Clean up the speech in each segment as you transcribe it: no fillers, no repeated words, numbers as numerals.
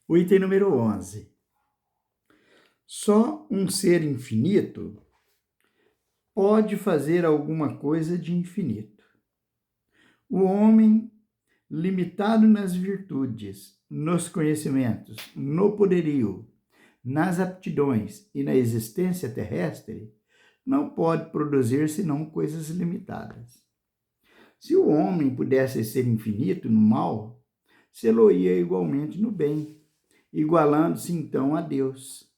O item número 11. Só um ser infinito pode fazer alguma coisa de infinito. O homem, limitado nas virtudes, nos conhecimentos, no poderio, nas aptidões e na existência terrestre, não pode produzir senão coisas limitadas. Se o homem pudesse ser infinito no mal, sê-lo-ia igualmente no bem, igualando-se então a Deus.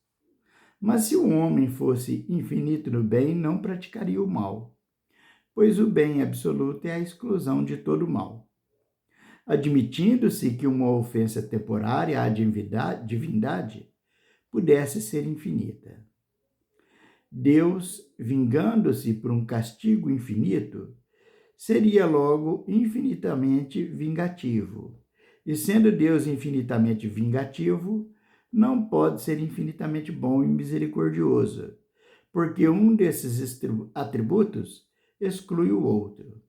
Mas se o homem fosse infinito no bem, não praticaria o mal, pois o bem absoluto é a exclusão de todo mal. Admitindo-se que uma ofensa temporária à divindade pudesse ser infinita. Deus, vingando-se por um castigo infinito, seria logo infinitamente vingativo. E sendo Deus infinitamente vingativo, não pode ser infinitamente bom e misericordioso, porque um desses atributos exclui o outro.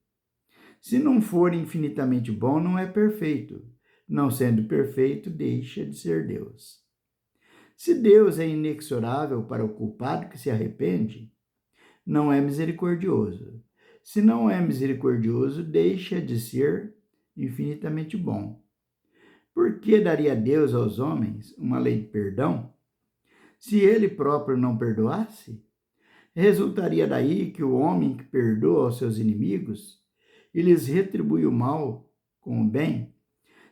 Se não for infinitamente bom, não é perfeito. Não sendo perfeito, deixa de ser Deus. Se Deus é inexorável para o culpado que se arrepende, não é misericordioso. Se não é misericordioso, deixa de ser infinitamente bom. Por que daria Deus aos homens uma lei de perdão? Se ele próprio não perdoasse, resultaria daí que o homem que perdoa aos seus inimigos e lhes retribui o mal com o bem,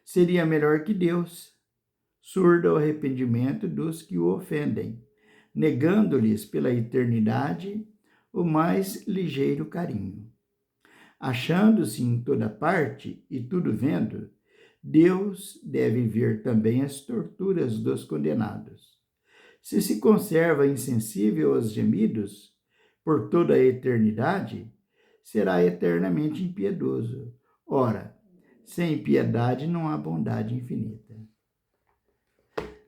seria melhor que Deus, surdo ao arrependimento dos que o ofendem, negando-lhes pela eternidade o mais ligeiro carinho. Achando-se em toda parte e tudo vendo, Deus deve ver também as torturas dos condenados. Se conserva insensível aos gemidos por toda a eternidade, será eternamente impiedoso. Ora, sem piedade não há bondade infinita.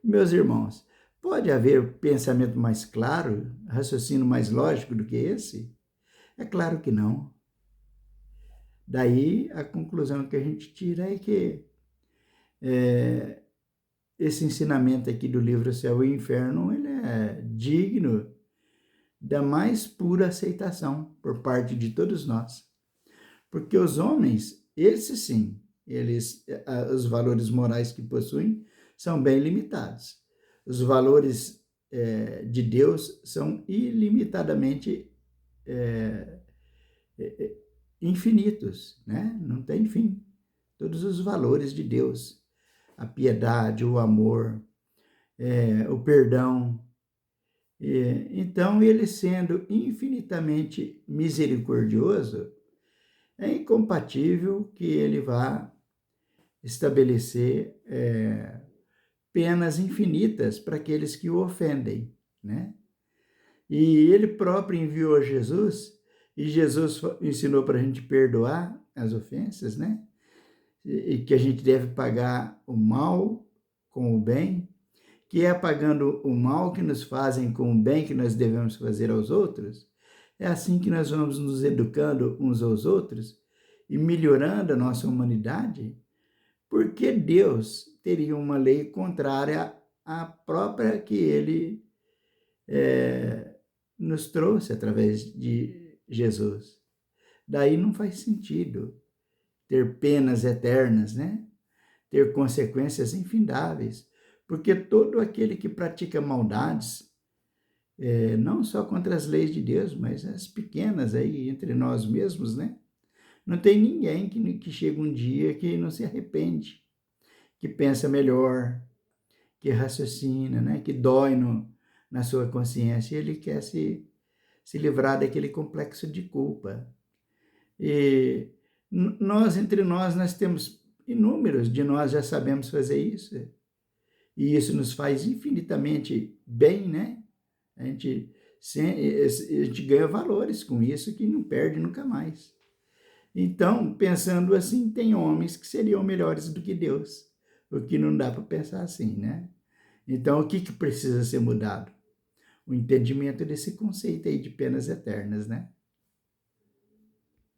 Meus irmãos, pode haver pensamento mais claro, raciocínio mais lógico do que esse? É claro que não. Daí a conclusão que a gente tira é que esse ensinamento aqui do livro Céu e Inferno, ele é digno da mais pura aceitação por parte de todos nós. Porque os homens, esses sim, os valores morais que possuem são bem limitados. Os valores de Deus são ilimitadamente infinitos, né? Não tem fim. Todos os valores de Deus, a piedade, o amor, o perdão. Então, ele sendo infinitamente misericordioso, é incompatível que ele vá estabelecer penas infinitas para aqueles que o ofendem, né? E ele próprio enviou Jesus, e Jesus ensinou para a gente perdoar as ofensas, né? E que a gente deve pagar o mal com o bem, que é pagando o mal que nos fazem com o bem que nós devemos fazer aos outros. É assim que nós vamos nos educando uns aos outros e melhorando a nossa humanidade, porque Deus teria uma lei contrária à própria que ele nos trouxe através de Jesus. Daí não faz sentido ter penas eternas, né? Ter consequências infindáveis, porque todo aquele que pratica maldades, não só contra as leis de Deus, mas as pequenas aí entre nós mesmos, né? Não tem ninguém que chega um dia que não se arrepende, que pensa melhor, que raciocina, né? Que dói na sua consciência e ele quer se livrar daquele complexo de culpa. E entre nós temos inúmeros de nós já sabemos fazer isso. E isso nos faz infinitamente bem, né? A gente ganha valores com isso que não perde nunca mais. Então, pensando assim, tem homens que seriam melhores do que Deus, o que não dá para pensar assim, né? Então, o que precisa ser mudado? O entendimento desse conceito aí de penas eternas, né?